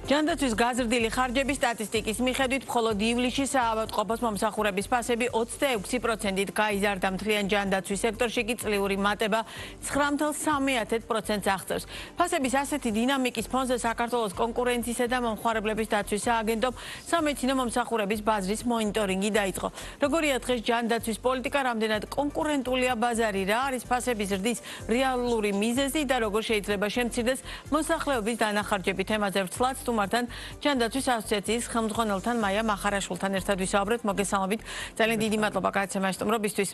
ჯანდაცვის გაზრდილი ხარჯების სტატისტიკის მიხედვით მხოლოდ ივლისში საავადმყოფოს მომსახურების ფასები 26%-ით გაიზარდა, მთლიან ჯანდაცვის სექტორში კი წლიური მატება 9.3%-ს აღწევს. ფასების ასეთი დინამიკის ფონზე საქართველოს კონკურენციისა და მომხმარებლების დაცვის სააგენტომ სამედიცინო მომსახურების ბაზრის მონიტორინგი დაიწყო. როგორია დღეს ჯანდაცვის პოლიტიკა, რამდენად კონკურენტულია ბაზარი, რა არის ფასების ზრდის რეალური მიზეზი და როგორ შეიძლება შემცირდეს მოსახლეობის დანახარჯები. თემაზე ვრცლად სტუმართან ჯანდაცვის ასოციაციის ხელმძღვანელთან მაია მახარაშვილთან ერთად ვისაუბრეთ. მოგესალმებით. ძალიან დიდი მადლობა გადაცემაში სტუმრობისთვის.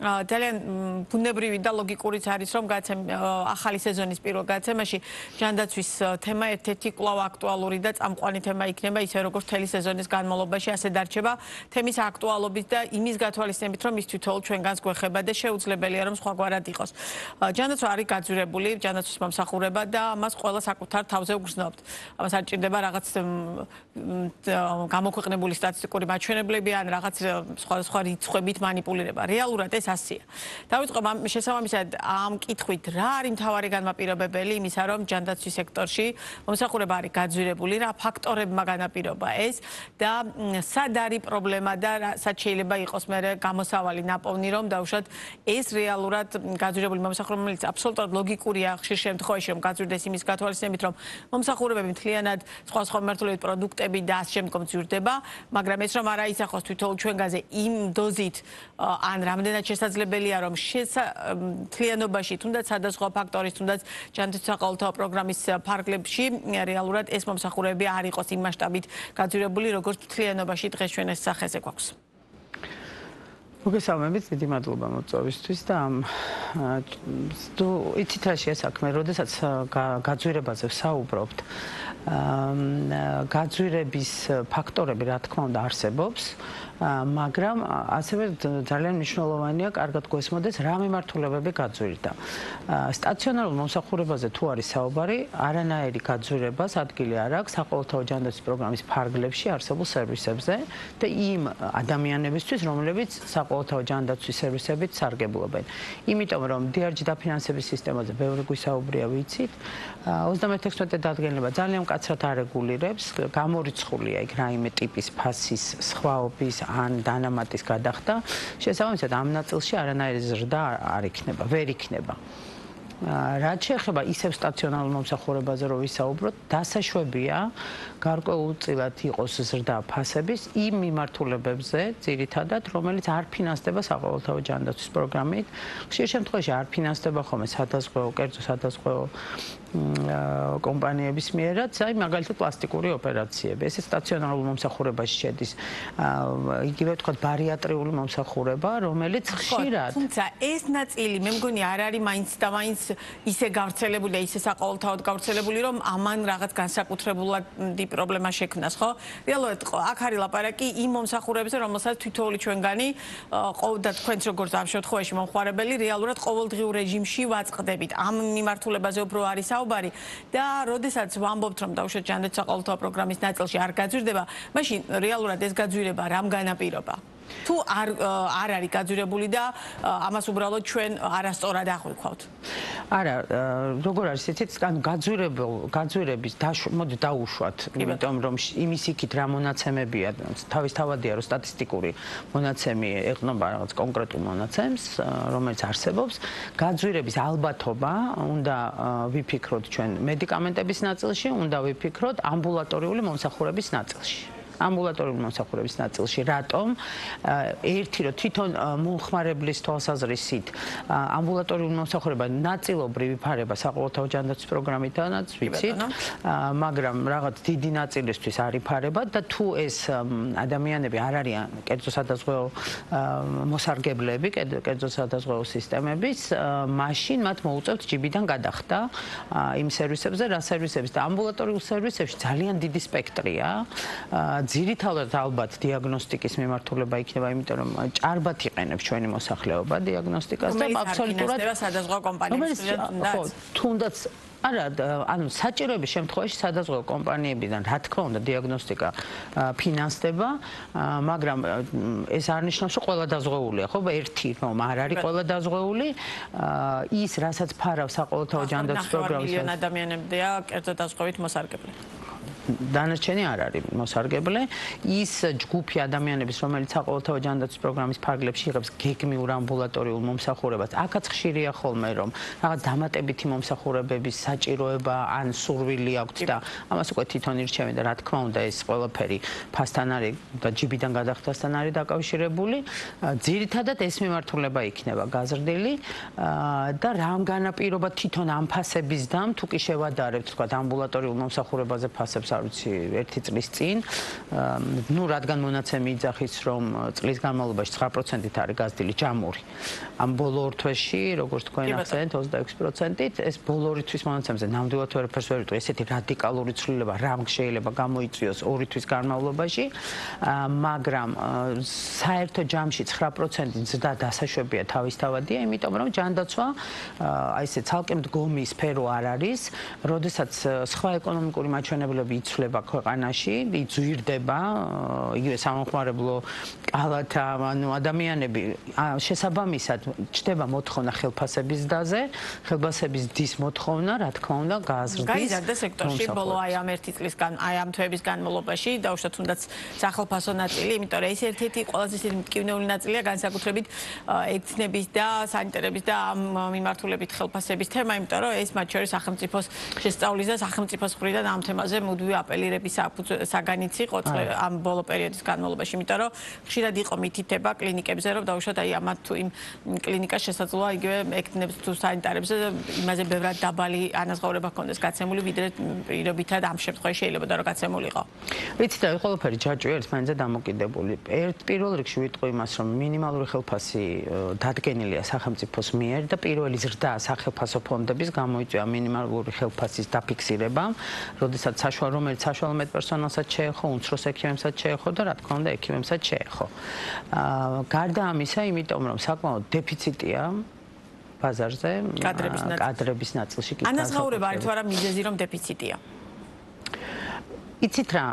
ძალიან ბუნებრივი და ლოგიკურიც არის, რომ ახალი სეზონის პირველ გადაცემაში ჯანდაცვის თემა ერთ-ერთი კვლავ აქტუალური და წამყვანი თემა იქნება, ისე როგორც მთელი სეზონის განმავლობაში ასე დარჩება თემის აქტუალობით და იმის გათვალისწინებით, რომ ის თვითონ ჩვენგანს გვეხება და შეუძლებელია, რომ სხვაგვარად იყოს. ჯანდაცვა არის გაძვირებული, ჯანდაცვის მომსახურება და ამას ყველა საკუთარ თავზე უგრძნობთ. ამას არ ჭირდება რაღაც გამოქვეყნებული სტატისტიკური მაჩვენებლები ან რაღაც სხვადასხვა რიცხვებით მანიპულირება. რეალურად ეს ასია. დავიწყო შესაბამისად ამ კითხვით, რა არის მთავარი განმაპირობებელი იმისა, რომ ჯანდაცვის სექტორში მომსახურება არის გაძვირებული, რა ფაქტორებმა განაპირობა ეს და სად არის პრობლემა და სად შეიძლება იყოს მე გამოსავალი ნაპოვნი, რომ დავუშვათ ეს რეალურად გაძვირებული მომსახურება, რომელიც აბსოლუტურად ლოგიკურია ხშირ შემთხვევაში, რომ გაძვირდეს იმის გათვალისწინებით, რომ მომსახურებები მთლიანად სხვა მიმართულებით პროდუქტები და ამ შემდგომ ძვირდება, მაგრამ ეს რომ არა ისახოს თვითონ ჩვენგანზე იმ დოზით ან რამდენად შესაძლებელია, რომ მთლიანობაში, თუნდაც სხვადასხვა ფაქტორის, თუნდაც ჯანდაცვის საყოველთაო პროგრამის ფარგლებში რეალურად ეს მომსახურებები არ იყოს იმ მასშტაბით გაძვირებული, როგორც მთლიანობაში დღეს ჩვენ ეს სახეზე გვაქვს. მოგესალმებით, დიდი მადლობა მოწვევისთვის და იცით რა შეასაქმე, როდესაც გაძვირებაზე ვსაუბრობთ, გაძვირების ფაქტორები რა თქმა უნდა არსებობს, მაგრამ ასევე ძალიან მნიშვნელოვანია კარგად გვესმოდეს რა მიმართულებები გაძვირდა. სტაციონარულ მომსახურებაზე თუ არის საუბარი, არანაირი გაძვირებას ადგილი არ აქვს საყოველთაო ჯანდაცვის პროგრამის ფარგლებში არსებულ სერვისებზე და იმ ადამიანებისთვის, რომლებიც საყოველთაო ჯანდაცვის სერვისებით სარგებლობენ. იმიტომ რომ DRG დაფინანსების სისტემაზე ბევრი გვისაუბრია, ვიცით, 36 დადგენილება ძალიან მკაცრად არეგულირებს, გამორიცხულია იქ რაიმე ტიპის ფასის სხვაობის ან დანამატის გადახდა, შესაბამისად ამ ნაწილში არანაირი ზრდა არ იქნება, ვერ იქნება. რაც შეეხება ისევ სტაციონარულ მომსახურებაზე რო ვისაუბროთ, დასაშვებია გარკვეულწილად იყოს ზრდა ფასების იმ მიმართულებებზე, ძირითადად, რომელიც არ ფინანსდება საყოველთაო ჯანდაცვის პროგრამით. ხშირ შემთხვევაში არ ფინანსდება ხოლმე სადაზღვეო, კერძო სადაზღვეო კომპანიების მიერაც, აი მაგალითად პლასტიკური ოპერაციები. ეს სტაციონარულ მომსახურებაში შედის. იგივე ვთქვათ ბარიატრიული მომსახურება, რომელიც ხშირად. თუმცა ეს ნაწილი მე მგონი არ არის მაინც და მაინც ისე გავრცელებული და ისე საყოველთაოდ გავრცელებული, რომ ამან რაღაც განსაკუთრებულადი პრობლემა შექმნას, ხო? რეალურად აქ არის ლაპარაკი იმ მომსახურებებზე, რომელსაც თითოეული ჩვენგანი და თქვენც როგორც ამ შემთხვევაში მომხმარებელი რეალურად ყოველდღიურ რეჟიმში ვაწყდებით. ამ მიმართულებაზე უფრო არის საუბარი და როდესაც ვამბობთ, რომ დავუშვათ ჯანდაცვის საყოველთაო პროგრამის ნაწილში არ გაძვირდება, მაშინ რეალურად ეს გაძვირება რამ განაპირობა? თუ არ არის გაძვირებული და ამას უბრალოდ ჩვენ არასწორად აღვიქვავთ. არა, როგორ არის იცით, ანუ გაძვირების მოდი დაუშვათ, იმიტომ რომ იმის იქით რა მონაცემებია, თავისთავადია რომ სტატისტიკური მონაცემი ეყრდნობა რაღაც კონკრეტულ მონაცემს, რომელიც არსებობს. გაძვირების ალბათობა უნდა ვიფიქროთ ჩვენ მედიკამენტების ნაწილში, უნდა ვიფიქროთ ამბულატორიული მომსახურების ნაწილში. ამბულატორიული მომსახურების ნაწილში. რატომ? ერთი რომ თვითონ მომხმარებლის თვალსაზრისით ამბულატორიული მომსახურება ნაწილობრივ იფარება საყოველთაო ჯანდაცვის პროგრამითანაც, ვიცით, მაგრამ რაღაც დიდი ნაწილისთვის არ იფარება და თუ ეს ადამიანები არ არიან კერძო სადაზღვეო მოსარგებლები, კერძო სადაზღვეო სისტემების, მაშინ მათ მოუწევთ ჯიბიდან გადახდა იმ სერვისებზე, რა სერვისების და ამბულატორიულ სერვისებში ძალიან დიდი სპექტრია. ძირითადად ალბათ დიაგნოსტიკის მიმართულება იქნება, იმიტომ რომ ჭარბად იყენებს ჩვენი მოსახლეობა დიაგნოსტიკას და აბსოლუტურად სადაზღვეო კომპანიებს თუნდაც არა, ანუ საჭიროების შემთხვევაში სადაზღვეო კომპანიებიდან რა თქმა უნდა დიაგნოსტიკა ფინანსდება, მაგრამ ეს არ ნიშნავს, რომ ყველა დაზღვეულია, ხო? ერთი რომ არ არის ყველა დაზღვეული, ის რასაც ფარავს საყოველთაო ჯანდაცვის პროგრამის ადამიანებია კერძო დაზღვევით მოსარგებლე. დანარჩენი არ არის მოსარგებლე. ის ჯგუფი ადამიანების, რომელიც საყოველთაო ჯანდაცვის პროგრამის ფარგლებში იღებს გეგმიურ ამბულატორიულ მომსახურებას, აქაც ხშირია ხოლმე, რომ რაღაც დამატებითი მომსახურებების საჭიროება ან სურვილი აქვს და ამას უკვე თვითონ ირჩევენ და რა თქმა უნდა ეს ყველაფერი ფასთან არის და ჯიბიდან გადახდასთან არის დაკავშირებული. ძირითადად ეს მიმართულება იქნება გაზრდილი და რამ განაპირობა თვითონ ამ ფასების დამ თუ კი შევადარებთ თქვა ამბულატორიულ მომსახურებაზე ფასებს არ ვიცი ერთი წლის წინ ნუ რადგან მონაცემი იძახის რომ წლის განმავლობაში 9%-ით არის გაზრდილი ჯამური ამ ბოლო ორ თვეში როგორც თქვენ ახსენეთ 26%-ით ეს ბოლო ორი თვის მონაცემზე ნამდვილად ვერაფერს ვერ ვიტყვი ესეთი რადიკალური ცვლილება რამ შეიძლება გამოიწვიოს ორი თვის განმავლობაში მაგრამ საერთო ჯამში 9%-ით ზრდა დასაშვებია თავისთავადია იმიტომ რომ ჯანდაცვა აი ესე ცალკე მდგომი სფერო არ არის როდესაც სხვა ეკონომიკური მაჩვენებლები იცვლება ქვეყანაში იზვირდება იგივე სამომხმარებლო კალათა ანუ ადამიანები შესაბამისად ჩდება მოთხოვნა ხელფასების დაზე ხელფასების დის მოთხოვნა რა თქმა უნდა გაზრდის გაიზარდა სექტორში ბოლო აი ამ ერთი წლისგან აი ამ თვეების განმავლობაში დაუშვათ თუნდაც სახელფასო ნაწილი იმიტომ რომ ეს ერთ-ერთი ყველაზე მტკივნეული ნაწილია განსაკუთრებით ექცნების და სანიტარების და ამ მიმართულებით ხელფასების თემა იმიტომ რომ ეს მათ შორის სახელმწიფოს შესწავლის და სახელმწიფოს მხრიდან ამ თემაზე მუდმივი აპელირების საგანიც იყო ამ ბოლო პერიოდის განმავლობაში იმიტომ რომ ხშირად იყო მითითება კლინიკებზე რომ დაუშვათ აი ამათ თუ იმ კლინიკას შესაძლოა იგივე ექცნებს თუ სანიტარებზე იმაზე ბევრად დაბალი ანაზღაურება ჰქონდეს გაცემული ვიდრე პირობითად ამ შემთხვევაში შეიძლება და რომ გაცემულიყო ვიცით და ყველაფერი ჯაჭვია ერთმანეთზე დამოკიდებული პირველ რიგში ვიტყვი იმას რომ მინიმალური ხელფასი დადგენილია სახელმწიფოს მიერ და პირველი ზრდა სახელფასო ფონდების გამოიწვია მინიმალური ხელფასის დაფიქსირება როდესაც რომელიც საშუალო მედპერსონალსაც შეეხო უმცროს ექიმებსაც შეეხო და რა თქმა უნდა ექიმებსაც შეეხო გარდა ამისა იმიტომ რომ საკმაოდ დეფიციტია ბაზარზე კადრების ნაწილში კი ანაზღაურება არის თუ არა მიზეზი რომ დეფიციტია იცით რა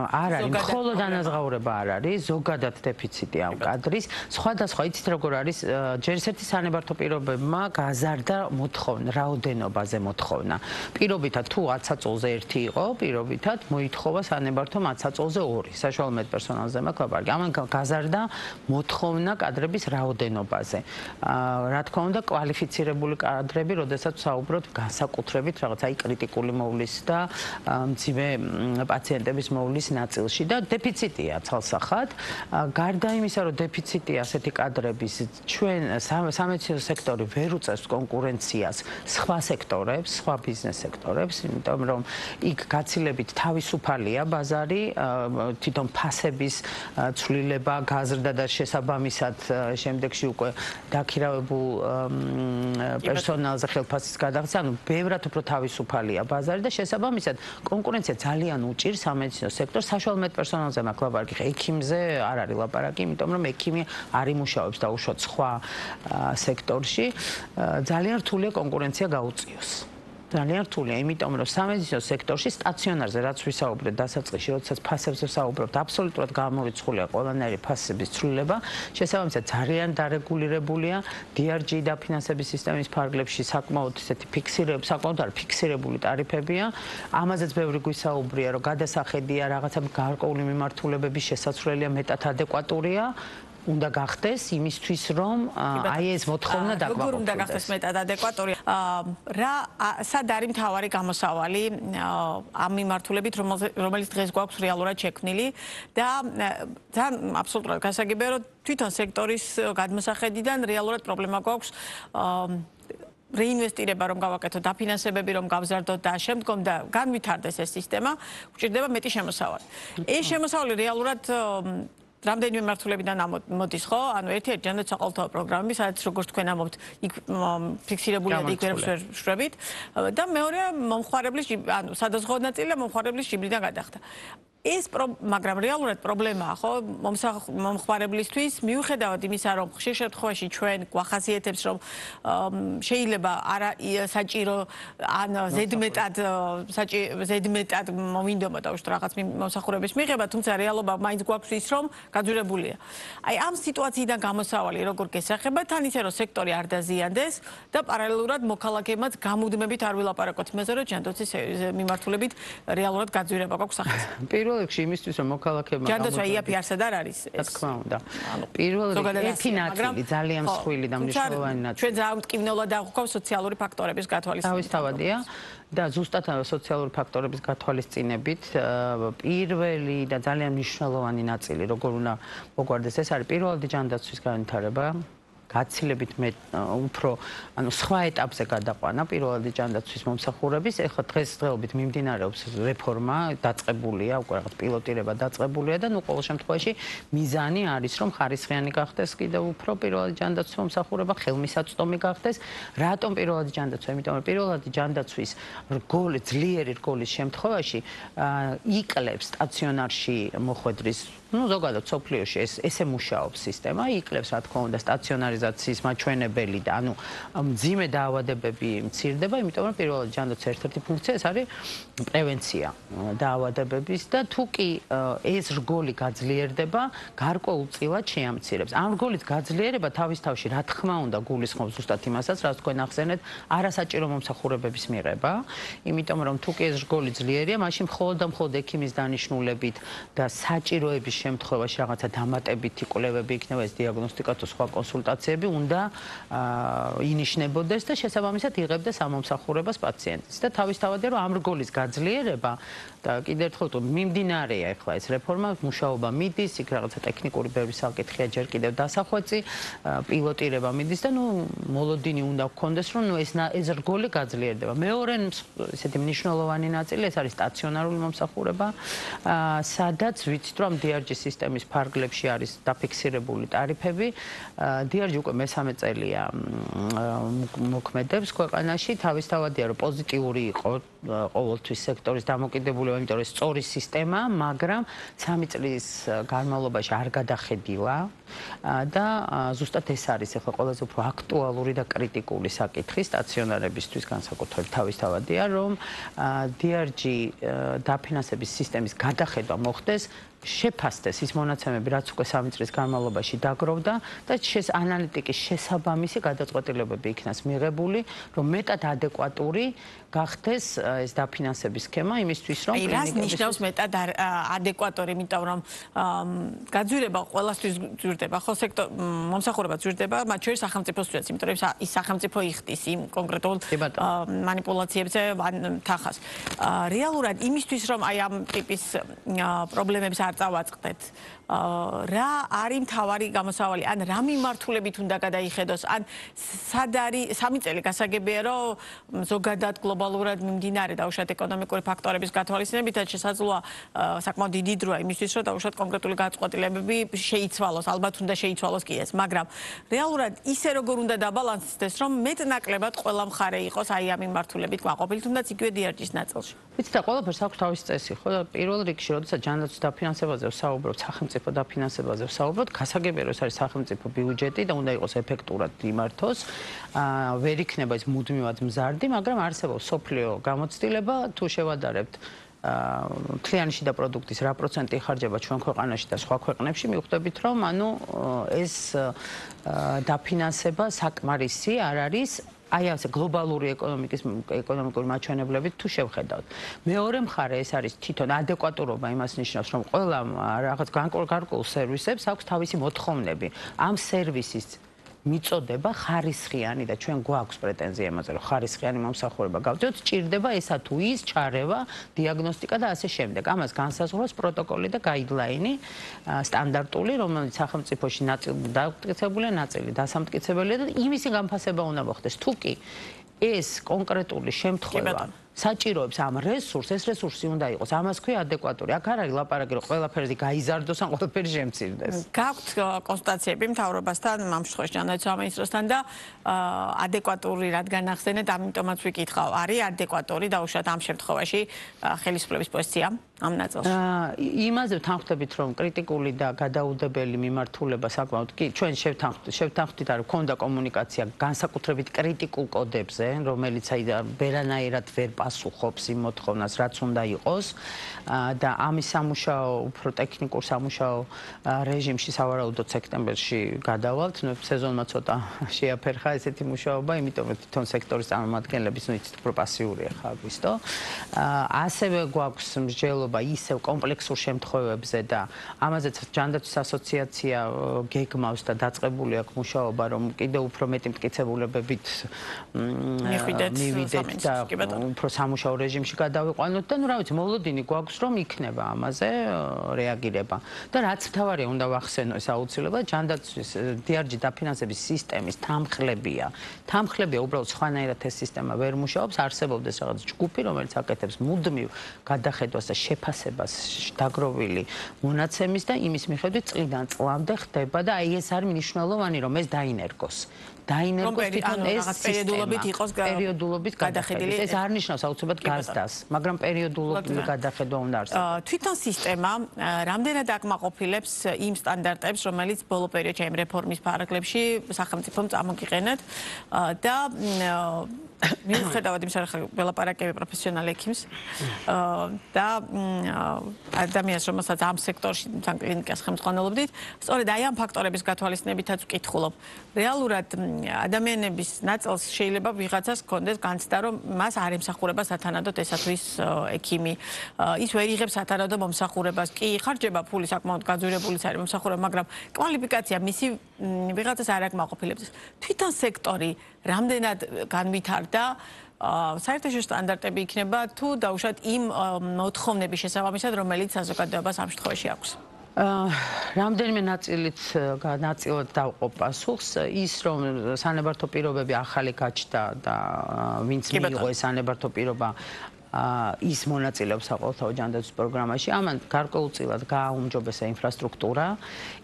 არ არის მხოლოდ ანაზღაურება არ არის ზოგადად დეფიციტი ამ კადრის სხვადასხვა იცით როგორ არის ჯერ ერთი სანებართო პირობებმა გაზარდა მოთხოვნა რაოდენობაზე მოთხოვნა პირობითად თუ 10 საწოლზე 1 იყო პირობითად მოითხოვა სანებართო 10 საწოლზე 2 საშუალო მედპერსონალზე მაკლაბარგი ამან გაზარდა მოთხოვნა კადრების რაოდენობაზე რა თქმა უნდა კვალიფიცირებული კადრები როდესაც საუბრობთ განსაკუთრებით რაღაც აი კრიტიკული მოვლის და მძიმე პაციენტების მოვლის ნაწილში და დეფიციტია ცალსახად. გარდა იმისა, რომ დეფიციტია ასეთი კადრების, ჩვენ სამედიცინო სექტორი ვერ უწევს კონკურენციას სხვა სექტორებს, სხვა ბიზნეს სექტორებს, იმიტომ რომ იქ გაცილებით თავისუფალია ბაზარი, თვითონ ფასების ცვლილება გაზრდა და შესაბამისად შემდეგში უკვე დაქირავებულ პერსონალზე ხელფასის გადაღწევა, ანუ ბევრად უფრო თავისუფალია ბაზარი და შესაბამისად კონკურენცია ძალიან უჭირს სამედიცინო სექტორს საშუალო მედპერსონალზე მაქვს ლაპარაკი ექიმზე არ არის ლაპარაკი იმიტომ რომ ექიმი არ იმუშავებს დაუშვათ სხვა სექტორში ძალიან რთულია კონკურენცია გაუწიოს ძალიან რთულია იმიტომ რომ სამედიცინო სექტორში სტაციონარზე რაც ვისაუბრეთ დასაწყისში როდესაც ფასებზე ვსაუბრობთ აბსოლუტურად გამორიცხულია ყველანაირი ფასების ცვლილება შესაბამისად ძალიან დარეგულირებულია DRG დაფინანსების სისტემის ფარგლებში საკმაოდ ისეთი საკმაოდ ფიქსირებული ტარიფებია ამაზეც ბევრი გვისაუბრია რომ გადასახედია რაღაცა გარკვეული მიმართულებების შესაძლებელია მეტად ადეკვატურია უნდა გახდეს იმისთვის რომ აი ეს მოთხოვნა დაგვაყოფილდეს. როგორ უნდა გახდეს მეტად ადეკვატური? რა სად არის მთავარი გამოსავალი ამ მიმართულებით რომელიც დღეს გვაქვს რეალურად შექმნილი და ძალიან აბსოლუტურად გასაგებია რომ თვითონ სექტორის გადმოსახედიდან რეალურად პრობლემა გვაქვს რეინვესტირება რომ გავაკეთოთ, დაფინანსებები რომ გავზარდოთ და შემდგომ და განვითარდეს ეს სისტემა, გვჭირდება მეტი შემოსავალი. ეს შემოსავალი რეალურად რამდენიმე მიმართულებიდან მოდის ხო? ანუ ერთ-ერთი ჯანდაცვის საყოველთაო პროგრამები, სადაც როგორც თქვენ ამბობთ, იქ ფიქსირებულია და იქ ვერ ვშვრებით და მეორე მომხმარებლის ანუ სადაზღვო ნაწილი და მომხმარებლის ჟიბრიდან გადახდა. მაგრამ რეალურად პრობლემაა, ხო, მომხმარებლისთვის, მიუხედავად იმისა, რომ ხშირ შემთხვევაში ჩვენ გვახასიათებს, რომ შეიძლება არა საჭირო ან ზედმეტად მოვინდომა დაუშვათ რაღაც მომსახურების მიღება, თუმცა რეალობა მაინც გვაქვს ის, რომ გაძვირებულია. აი ამ სიტუაციიდან გამოსავალი როგორ გესახება, თან ისე რომ სექტორი არ დაზიანდეს და პარალელურად მოქალაქეებმაც გამუდმებით არ ვილაპარაკოთ იმაზე, რომ ჯანდაცვის მიმართულებით რეალურად გაძვირება გვაქვს სახეზე. პირველ რიგში იმისთვის რომ მოქალაქეებმა ჯანდაცვა იაფი არსად არ არის ეს. რა თქმა უნდა. პირველ რიგში ნაწილი ძალიან მსხვილი და მნიშვნელოვანი ნაწილი. ჩვენ ძალიან მტკივნეულად აღვქვავთ სოციალური ფაქტორების გათვალისწინებით. თავისთავადია და ზუსტად სოციალური ფაქტორების გათვალისწინებით პირველი და ძალიან მნიშვნელოვანი ნაწილი როგორ უნდა მოგვარდეს ეს არის პირველადი ჯანდაცვის განვითარება. გაცილებით უფრო სხვა ეტაპზე გადაყვანა პირველადი ჯანდაცვის მომსახურების. ეხლა დღესდღეობით მიმდინარეობს რეფორმა, დაწყებულია, უკვე რაღაც პილოტირება დაწყებულია და ნუ ყოველ შემთხვევაში მიზანი არის, რომ ხარისხიანი გახდეს კიდევ უფრო პირველადი ჯანდაცვის მომსახურება, ხელმისაწვდომი გახდეს. რატომ პირველადი ჯანდაცვა? იმიტომ რომ პირველადი ჯანდაცვის ძლიერი რგოლის შემთხვევაში იკლებს სტაციონარში მოხვედრის ზოგადად სოფლიოში ესე მუშაობს სისტემა, იკლებს რა თქმა უნდა სტაციონარიზაციის მაჩვენებელი და მძიმე დაავადებები მცირდება, იმიტომ რომ პირველადი ჯანდაცვის ერთ-ერთი ფუნქცია ეს არის პრევენცია დაავადებების და თუ კი ეს რგოლი გაძლიერდება, გარკვეულწილად შეამცირებს. ამ რგოლის გაძლიერება თავის თავში რა თქმა უნდა გულისხმობს ზუსტად იმასაც, რაც თქვენ ახსენეთ, არასაჭირო მომსახურებების მიღება, იმიტომ რომ თუ კი ეს რგოლი ძლიერია, მაშინ მხოლოდ და მხოლოდ ექიმის დანიშნულებით და საჭიროების შემთხვევაში რაღაცა დამატებითი კვლევები იქნება, ეს დიაგნოსტიკა თუ სხვა კონსულტაციები უნდა ინიშნებოდეს და შესაბამისად იღებდეს ამ მომსახურებას პაციენტიც. და თავისთავადია რომ ამ რგოლის გაძლიერება და კიდევ ერთხელ მიმდინარეა ახლა ეს რეფორმა, მუშაობა მიდის, იქ რაღაცა ტექნიკური ბევრი საკითხია ჯერ კიდევ დასახვეწი, პილოტირება მიდის და მოლოდინი უნდა გქონდეს, რომ ეს რგოლი გაძლიერდება. მეორე ესეთი მნიშვნელოვანი ნაწილი ეს არის სტაციონარული მომსახურება, სადაც ვიცით რომ DRG სისტემის ფარგლებში არის დაფიქსირებული ტარიფები. DRG უკვე მესამე წელია მოქმედებს ქვეყანაში. თავისთავადია რომ პოზიტიური იყო ყოველთვის სექტორის დამოკიდებულება, იმიტომ რომ ეს სწორი სისტემაა, მაგრამ 3 წლის განმავლობაში არ გადახედილა და ზუსტად ეს არის ახლა ყველაზე უფრო აქტუალური და კრიტიკული საკითხი სტაციონარებისთვის განსაკუთრებით თავისთავადია, რომ DRG დაფინანსების სისტემის გადახედვა მოხდეს შეფასდეს ის მონაცემები, რაც უკვე 3 წლის განმავლობაში დაგროვდა და ანალიტიკის შესაბამისი გადაწყვეტილებები იქნას მიღებული, რომ მეტად ადეკვატური გახდეს ეს დაფინანსების სქემა იმისთვის, რომ რას ნიშნავს მეტად ადეკვატური, იმიტომ რომ გაძვირება ყველასთვის ძვირდება, ხო მომსახურება ძვირდება, მათ შორის სახელმწიფოსთვისაც, იმიტომ რომ ის სახელმწიფო იხდის იმ კონკრეტულ მანიპულაციებზე თანხას. რეალურად იმისთვის, რომ აი ამ ტიპის პრობლემებს არ წავაწყდეთ, რა არის მთავარი გამოსავალი, ან რა მიმართულებით უნდა გადაიხედოს, ან სად არის 3 წელი გასაგებია, რომ ზოგადად გლობალურად მიმდინარე დაუშვათ ეკონომიკური ფაქტორების გათვალისწინებითაც შესაძლოა საკმაოდ დიდი დროა იმისთვის, რომ დაუშვათ კონკრეტული გადაწყვეტილებები შეიცვალოს, ალბათ უნდა შეიცვალოს კი ეს, მაგრამ რეალურად ისე როგორ უნდა დაბალანსდეს, რომ მეტნაკლებად ყველა მხარე იყოს აი ამ მიმართულებით კმაყოფილი, თუნდაც იგივე DRG-ის ნაწილში. ვიცით და ყველაფერს აქვს თავისი წესი, ხო და პირველ რიგში, როდესაც ჯანდაცვის დაფინანსებაზე ვსაუბრობთ, სახელმწიფო დაფინანსებაზე ვსაუბრობთ, გასაგებია რომ ეს არის სახელმწიფო ბიუჯეტი და უნდა იყოს ეფექტურად იმართოს, ვერ იქნება ეს მუდმივად მზარდი, მაგრამ არსებობს სოფლიო გამოცდილება, თუ შევადარებთ მთლიანი შიდა პროდუქტის რა პროცენტი იხარჯება ჩვენ ქვეყანაში და სხვა ქვეყნებში, მივხვდებით რომ ეს დაფინანსება საკმარისი არ არის აი ასე გლობალური ეკონომიკური მაჩვენებლებით თუ შევხედავთ. მეორე მხარე ეს არის თვითონ ადეკვატურობა, იმას ნიშნავს, რომ ყველა რაღაც გარკვეულ სერვისებს აქვს თავისი მოთხოვნები. ამ სერვისის მიწოდება ხარისხიანი და ჩვენ გვაქვს პრეტენზია იმაზე, რომ ხარისხიანი მომსახურება გავწევთ, ჭირდება ესა თუ ის ჩარევა, დიაგნოსტიკა და ასე შემდეგ. ამას განსაზღვრავს პროტოკოლი და გაიდლაინი სტანდარტული, რომელიც სახელმწიფოში ნაწილი დამტკიცებულია, ნაწილი დასამტკიცებელია და იმისი განფასება უნდა მოხდეს. თუ კი ეს კონკრეტული შემთხვევა საჭიროებს ამ რესურსს, ეს რესურსი უნდა იყოს. ამას ქვია ადეკვატური. აქ არ არის ლაპარაკი, რომ ყველაფერი გაიზარდოს ან ყველაფერი შემცირდეს. გაქვთ კონსულტაციები მთავრობასთან, ამ შემთხვევაში ჯანდაცვის სამინისტროსთან და ადეკვატური რადგან ახსენეთ, ამიტომაც ვიკითხავ, არის ადეკვატური დაუშვათ ამ შემთხვევაში ხელისუფლების პოზიცია ამ ნაწილში. იმაზე ვთანხმდებით, რომ კრიტიკული და გადაუდებელი მიმართულება საკმაოდ კი ჩვენ შევთანხმდით, რომ ქონდა კომუნიკაცია განსაკუთრებით კრიტიკულ კოდებზე, რომელიც ვერანაირად ვერ პასუხობს იმ მოთხოვნას, რაც უნდა იყოს და ამის სამუშაო, უფრო ტექნიკურ სამუშაო რეჟიმში სავარაუდოდ სექტემბერში გადავალთ. სეზონმა ცოტა შეაფერხა ესეთი მუშაობა, იმიტომ რომ თვითონ სექტორის წარმომადგენლების იცით უფრო პასიური ხა აგვისტო. ასევე გვაქვს მსჯელობა ისევ კომპლექსურ შემთხვევებზე და ამაზეც ჯანდაცვის ასოციაცია გეგმავს და დაწყებული აქვს მუშაობა, რომ კიდევ უფრო მეტი მტკიცებულებებით მივიდეთ და უფრო სამუშაო რეჟიმში გადავიყვანოთ და რა ვიცი, მოლოდინი გვაქვს, რომ იქნება ამაზე რეაგირება. და რაც მთავარია, უნდა ვახსენო ეს აუცილებლად, ჯანდაცვის DRG დაფინანსების სისტემის თანმხლებია. თანმხლებია, უბრალოდ სხვანაირად ეს სისტემა ვერ მუშაობს, არსებობდეს რაღაც ჯგუფი, რომელიც აკეთებს მუდმივ გადახედვას და შეფასებას დაგროვილი მონაცემის და იმის მიხედვით წლიდან წლამდე ხდება და აი ეს არის მნიშვნელოვანი, რომ ეს დაინერგოს. დაინერგოს თვითონ ეს პერიოდულობით გადახედილი. ეს არ ნიშნავს აუცილებლად გაზდას, მაგრამ პერიოდულობით გადახედვა უნდა არსებობს. თვითონ სისტემა რამდენად აკმაყოფილებს იმ სტანდარტებს, რომელიც ბოლო პერიოდში ამ რეფორმის პარაგლებში სახელმწიფომ წამოგიყენეთ და მიუხედავად იმისა, რომ ველაპარაკები პროფესიონალ ექიმს და ადამიანს, რომელსაც ამ სექტორში თან კლინიკას ხელმძღვანელობდით, სწორედ აი ამ ფაქტორების გათვალისწინებითაც ვკითხულობ. რეალურად ადამიანების ნაწილს შეიძლება ვიღაცას ჰქონდეს განცდა, რომ მას არ ემსახურება სათანადოდ ესათვის ექიმი. ის ვერ იღებს სათანადო მომსახურებას. კი, ხარჯება ფული საკმაოდ გაძვირებულიც არის მომსახურება, მაგრამ კვალიფიკაცია მისი ვიღაცას არ აკმაყოფილებს. თვითონ სექტორი რამდენად განვითარდა საერთაშორისო სტანდარტები იქნება თუ დაუშვათ იმ მოთხოვნების შესაბამისად, რომელიც საზოგადოებას ამ შემთხვევაში აქვს. რამდენიმე ნაწილად დავყოფ პასუხს. ის რომ სანებართო პირობები ახალი გაჩნდა და ვინც მიიღო ეს სანებართო პირობა ის მონაწილეობს საყოველთაო ჯანდაცვის პროგრამაში, ამან გარკვეულწილად გააუმჯობესა ინფრასტრუქტურა.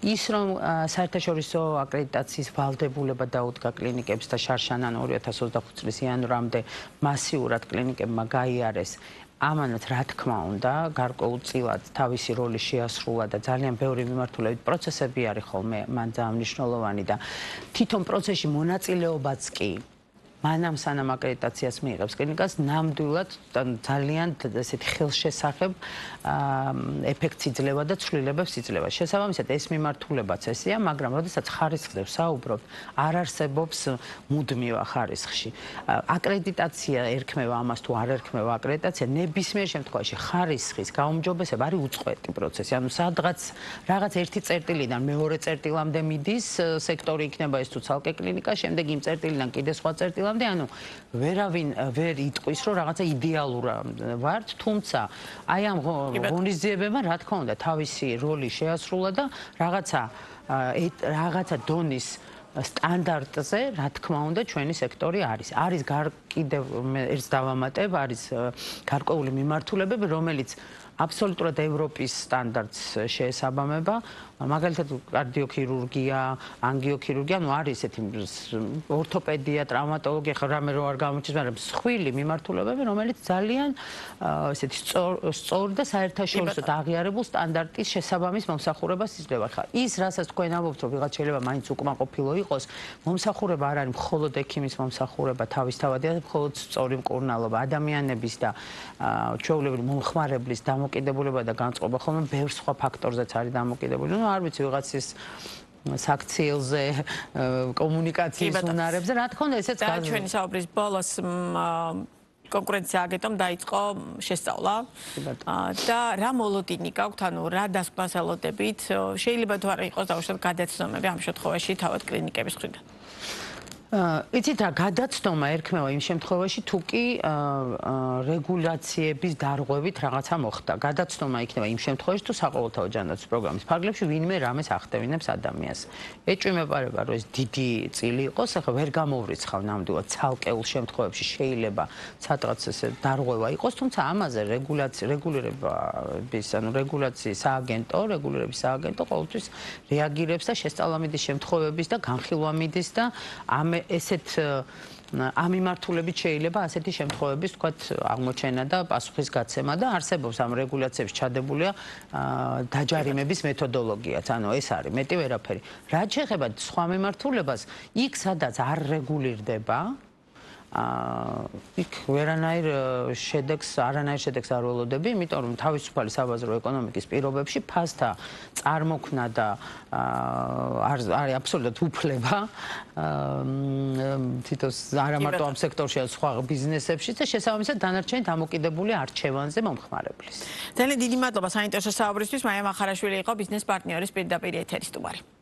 ის რომ საერთაშორისო აკრედიტაციის ვალდებულება დაუდგა კლინიკებს და შარშანან 2025 წლის იანვრამდე მასიურად კლინიკებმა გაიარეს. ამანაც რა თქმა უნდა, გარკვეულწილად თავისი როლი შეასრულა და ძალიან ბევრი მიმართულებით პროცესები არის ხოლმე მან ძალიან მნიშვნელოვანი და თვითონ პროცესში მონაწილეობაც კი მანამ სანამ აკრედიტაციას მიიღებს კლინიკას, ნამდვილად ძალიან ესეთი ხელშესახებ ეფექტს იძლევა და ცვლილებებს იძლევა. შესაბამისად, ეს მიმართულებაც ესეა, მაგრამ როდესაც ხარისხზე ვსაუბრობ, არ არსებობს მუდმივა ხარისხში. აკრედიტაცია ერქმევა ამას თუ არ ერქმევა აკრედიტაცია, ნებისმიერ შემთხვევაში ხარისხის გაუმჯობესება არის უწყვეტი პროცესი. ანუ სადღაც რაღაც ერთი წერტილიდან მეორე წერტილამდე მიდის, სექტორი იქნება ეს თუ ცალკე კლინიკა, შემდეგ იმ წერტილიდან კიდე სხვა წერტილამდე ანუ ვერავინ ვერ იტყვის, რომ რაღაცა იდეალურა ვართ, თუმცა აი ამ ღონისძიებებმა რა თქმა უნდა თავისი როლი შეასრულა და რაღაცა დონის სტანდარტზე, რა თქმა უნდა, ჩვენი სექტორი არის. არის კიდევ ერთს დავამატებ, არის გარკვეული მიმართულებები, რომელიც აბსოლუტურად ევროპის სტანდარტს შეესაბამება. მაგალითად კარდიოქირურგია, ანგიოქირურგია, ну არის ესეთი ორთოპედია, ტრავმატოლოგია, ხო რამე რო არ გამოჩნდეს, მაგრამ სხვილი მიმართულებები, რომელიც ძალიან ესეთი სწორი და საერთაშორისო აღიარებულ სტანდარტის შესაბამის მომსახურებას იძლევა. ხა ის, რასაც თქვენ ამბობთ, რომ ვიღაც შეიძლება მაინც უკმაყოფილო იყოს, მომსახურება არ არის მხოლოდ ექიმის მომსახურება, თავისთავადია, მხოლოდ სწორი მკურნალობა, ადამიანების და ჩვეულებრივი მომხმარებლის დამოკიდებულება და განწყობა ხოლმე ბევრ სხვა ფაქტორზეც არის დამოკიდებული. არ ვიცი ვიღაცის საქციელზე, კომუნიკაციის უნარებზე, რა თქმა უნდა, ესეც და ჩვენი საუბრის ბოლოს კონკურენცია აგენტომ დაიწყო შესწავლა და რა მოლოდინი გაქვთ, ანუ რა დასკვნას ელოდებით, შეიძლება თუ არა იყოს დაუშვათ გადაცნომები ამ შემთხვევაში თავად კლინიკების მხრიდან. იცით რა, გადაცდომა ერქმევა იმ შემთხვევაში, თუ კი რეგულაციების დარღვევით რაღაცა მოხდა. გადაცდომა იქნება იმ შემთხვევაში, თუ საყოველთაო ჯანდაცვის პროგრამის ფარგლებში ვინმე რამეს ახდევინებს ადამიანს. ეჭვი მეპარება, რომ ეს დიდი წილი იყოს, ახლა ვერ გამოვრიცხავ ნამდვილად ცალკეულ შემთხვევებში შეიძლება სადღაც ესე დარღვევა იყოს, თუმცა ამაზე რეგულირების სააგენტო ყოველთვის რეაგირებს და შესწავლამიდის შემთხვევების და განხილვა მიდის და ესეთ ამ მიმართულებით შეიძლება ასეთი შემთხვევების თქვათ აღმოჩენა და პასუხის გაცემა და არსებობს ამ რეგულაციებში ჩადებულია დაჯარიმების მეთოდოლოგიაც. ანუ ეს არის მეტი ვერაფერი. რაც შეეხება სხვა მიმართულებას, იქ სადაც არ რეგულირდება იქ არანაირ შედეგს არ ველოდები, იმიტომ რომ თავისუფალი საბაზრო ეკონომიკის პირობებში ფასთა წარმოქმნა და არის აბსოლუტურად უფლება თითოს არა მარტო ამ სექტორში, არამედ სხვა ბიზნესებში და შესაბამისად დანარჩენი დამოკიდებული არჩევანზე მომხმარებლის. ძალიან დიდი მადლობა საინტერესო საუბრისთვის. მაია მახარაშვილი იყო ბიზნეს პარტნიორის პირდაპირ ეთერის სტუმარი.